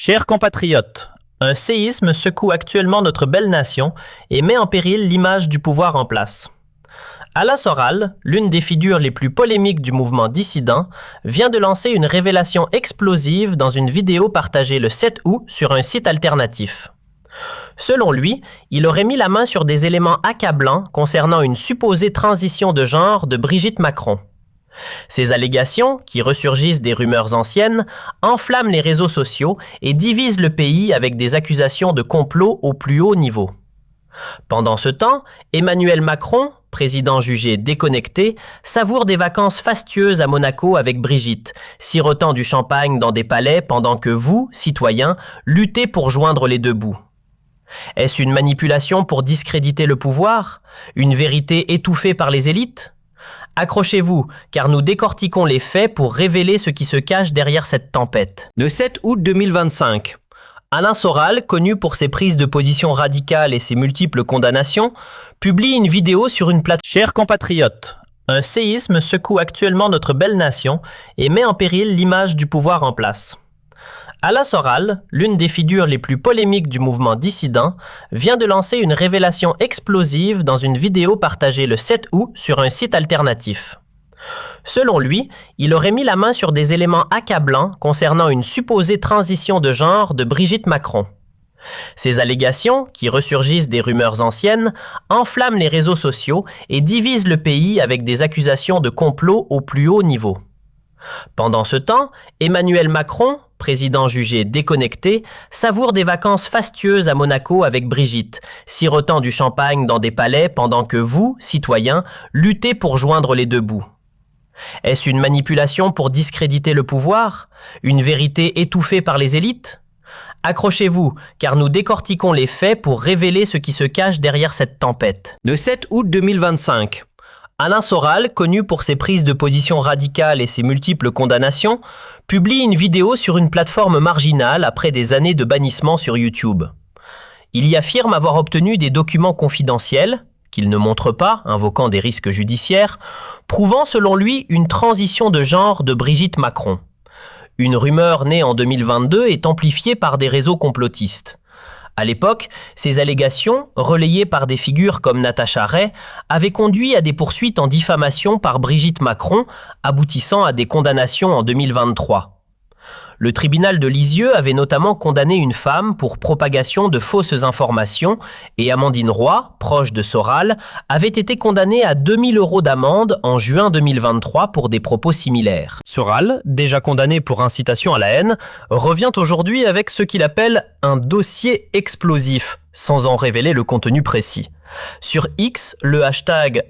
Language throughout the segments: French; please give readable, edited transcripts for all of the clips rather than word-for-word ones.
Chers compatriotes, un séisme secoue actuellement notre belle nation et met en péril l'image du pouvoir en place. Alain Soral, l'une des figures les plus polémiques du mouvement dissident, vient de lancer une révélation explosive dans une vidéo partagée le 7 août sur un site alternatif. Selon lui, il aurait mis la main sur des éléments accablants concernant une supposée transition de genre de Brigitte Macron. Ces allégations, qui ressurgissent des rumeurs anciennes, enflamment les réseaux sociaux et divisent le pays avec des accusations de complot au plus haut niveau. Pendant ce temps, Emmanuel Macron, président jugé déconnecté, savoure des vacances fastueuses à Monaco avec Brigitte, sirotant du champagne dans des palais pendant que vous, citoyens, luttez pour joindre les deux bouts. Est-ce une manipulation pour discréditer le pouvoir? Une vérité étouffée par les élites? Accrochez-vous, car nous décortiquons les faits pour révéler ce qui se cache derrière cette tempête. Le 7 août 2025, Alain Soral, connu pour ses prises de position radicales et ses multiples condamnations, publie une vidéo sur une plateforme. Chers compatriotes, un séisme secoue actuellement notre belle nation et met en péril l'image du pouvoir en place. Alain Soral, l'une des figures les plus polémiques du mouvement dissident, vient de lancer une révélation explosive dans une vidéo partagée le 7 août sur un site alternatif. Selon lui, il aurait mis la main sur des éléments accablants concernant une supposée transition de genre de Brigitte Macron. Ces allégations, qui ressurgissent des rumeurs anciennes, enflamment les réseaux sociaux et divisent le pays avec des accusations de complot au plus haut niveau. Pendant ce temps, Emmanuel Macron, président jugé déconnecté, savoure des vacances fastueuses à Monaco avec Brigitte, sirotant du champagne dans des palais pendant que vous, citoyens, luttez pour joindre les deux bouts. Est-ce une manipulation pour discréditer le pouvoir? Une vérité étouffée par les élites? Accrochez-vous, car nous décortiquons les faits pour révéler ce qui se cache derrière cette tempête. Le 7 août 2025, Alain Soral, connu pour ses prises de position radicales et ses multiples condamnations, publie une vidéo sur une plateforme marginale après des années de bannissement sur YouTube. Il y affirme avoir obtenu des documents confidentiels, qu'il ne montre pas, invoquant des risques judiciaires, prouvant selon lui une transition de genre de Brigitte Macron. Une rumeur née en 2022 est amplifiée par des réseaux complotistes. À l'époque, ces allégations, relayées par des figures comme Natacha Ray, avaient conduit à des poursuites en diffamation par Brigitte Macron, aboutissant à des condamnations en 2023. Le tribunal de Lisieux avait notamment condamné une femme pour propagation de fausses informations et Amandine Roy, proche de Soral, avait été condamnée à 2 000 € d'amende en juin 2023 pour des propos similaires. Soral, déjà condamné pour incitation à la haine, revient aujourd'hui avec ce qu'il appelle un dossier explosif, sans en révéler le contenu précis. Sur X, le hashtag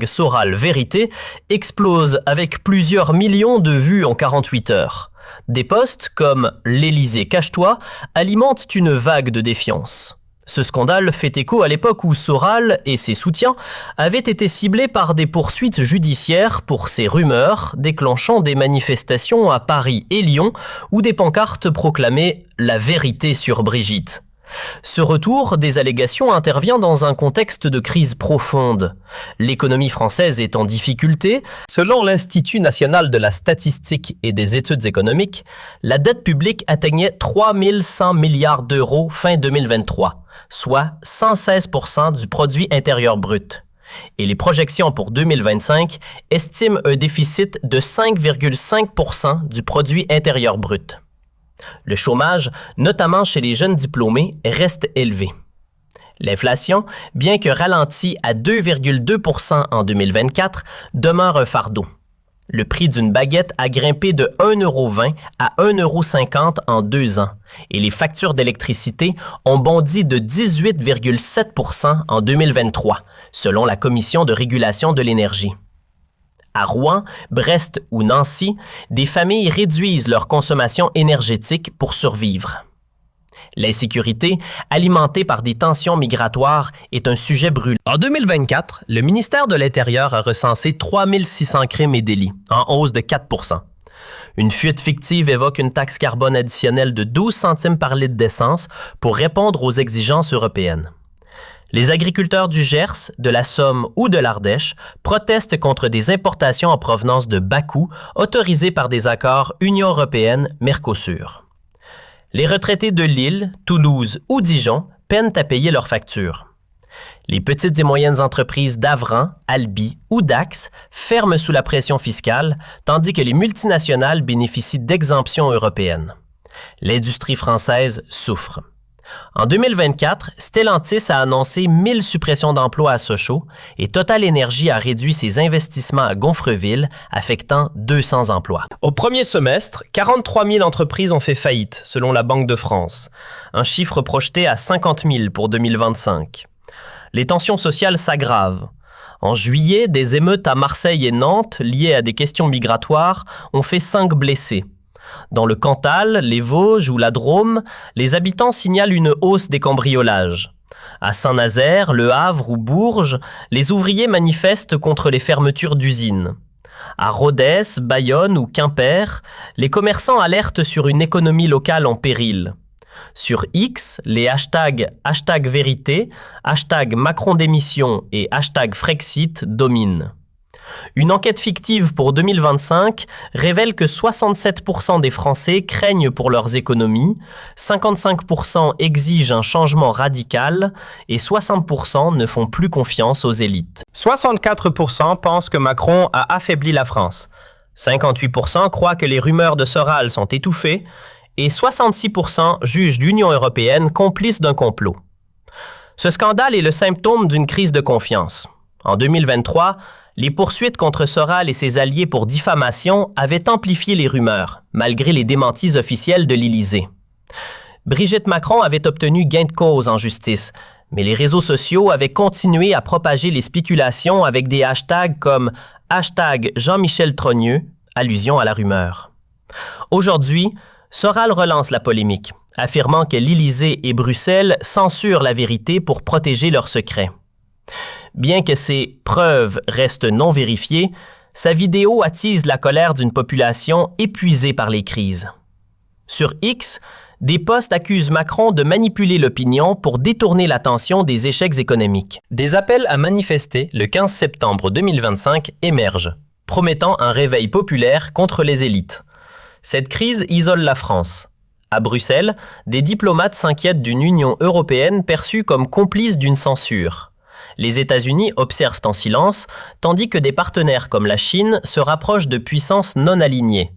#SoralVérité explose avec plusieurs millions de vues en 48 heures. Des posts comme « L'Élysée cache-toi » alimentent une vague de défiance. Ce scandale fait écho à l'époque où Soral et ses soutiens avaient été ciblés par des poursuites judiciaires pour ces rumeurs, déclenchant des manifestations à Paris et Lyon où des pancartes proclamaient « La vérité sur Brigitte ». Ce retour des allégations intervient dans un contexte de crise profonde. L'économie française est en difficulté. Selon l'Institut national de la statistique et des études économiques, la dette publique atteignait 3 100 milliards d'euros fin 2023, soit 116% du produit intérieur brut. Et les projections pour 2025 estiment un déficit de 5,5% du produit intérieur brut. Le chômage, notamment chez les jeunes diplômés, reste élevé. L'inflation, bien que ralentie à 2,2% en 2024, demeure un fardeau. Le prix d'une baguette a grimpé de 1,20 € à 1,50 € en 2 ans et les factures d'électricité ont bondi de 18,7% en 2023, selon la Commission de régulation de l'énergie. À Rouen, Brest ou Nancy, des familles réduisent leur consommation énergétique pour survivre. L'insécurité, alimentée par des tensions migratoires, est un sujet brûlant. En 2024, le ministère de l'Intérieur a recensé 3 600 crimes et délits, en hausse de 4%. Une fuite fictive évoque une taxe carbone additionnelle de 12 centimes par litre d'essence pour répondre aux exigences européennes. Les agriculteurs du Gers, de la Somme ou de l'Ardèche protestent contre des importations en provenance de Bakou autorisées par des accords Union européenne-Mercosur. Les retraités de Lille, Toulouse ou Dijon peinent à payer leurs factures. Les petites et moyennes entreprises d'Avran, Albi ou Dax ferment sous la pression fiscale, tandis que les multinationales bénéficient d'exemptions européennes. L'industrie française souffre. En 2024, Stellantis a annoncé 1000 suppressions d'emplois à Sochaux et Total Énergie a réduit ses investissements à Gonfreville, affectant 200 emplois. Au premier semestre, 43 000 entreprises ont fait faillite, selon la Banque de France, un chiffre projeté à 50 000 pour 2025. Les tensions sociales s'aggravent. En juillet, des émeutes à Marseille et Nantes, liées à des questions migratoires, ont fait 5 blessés. Dans le Cantal, les Vosges ou la Drôme, les habitants signalent une hausse des cambriolages. À Saint-Nazaire, Le Havre ou Bourges, les ouvriers manifestent contre les fermetures d'usines. À Rodez, Bayonne ou Quimper, les commerçants alertent sur une économie locale en péril. Sur X, les hashtags #vérité, #Macron démission et #Frexit dominent. Une enquête fictive pour 2025 révèle que 67% des Français craignent pour leurs économies, 55% exigent un changement radical et 60% ne font plus confiance aux élites. 64% pensent que Macron a affaibli la France. 58% croient que les rumeurs de Soral sont étouffées et 66% jugent l'Union européenne complice d'un complot. Ce scandale est le symptôme d'une crise de confiance. En 2023, les poursuites contre Soral et ses alliés pour diffamation avaient amplifié les rumeurs, malgré les démentis officiels de l'Élysée. Brigitte Macron avait obtenu gain de cause en justice, mais les réseaux sociaux avaient continué à propager les spéculations avec des hashtags comme #Jean-Michel Trogneux, allusion à la rumeur. Aujourd'hui, Soral relance la polémique, affirmant que l'Élysée et Bruxelles censurent la vérité pour protéger leurs secrets. Bien que ces preuves restent non vérifiées, sa vidéo attise la colère d'une population épuisée par les crises. Sur X, des posts accusent Macron de manipuler l'opinion pour détourner l'attention des échecs économiques. Des appels à manifester le 15 septembre 2025 émergent, promettant un réveil populaire contre les élites. Cette crise isole la France. À Bruxelles, des diplomates s'inquiètent d'une Union européenne perçue comme complice d'une censure. Les États-Unis observent en silence, tandis que des partenaires comme la Chine se rapprochent de puissances non alignées.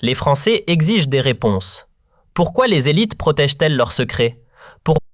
Les Français exigent des réponses. Pourquoi les élites protègent-elles leurs secrets ? Pourquoi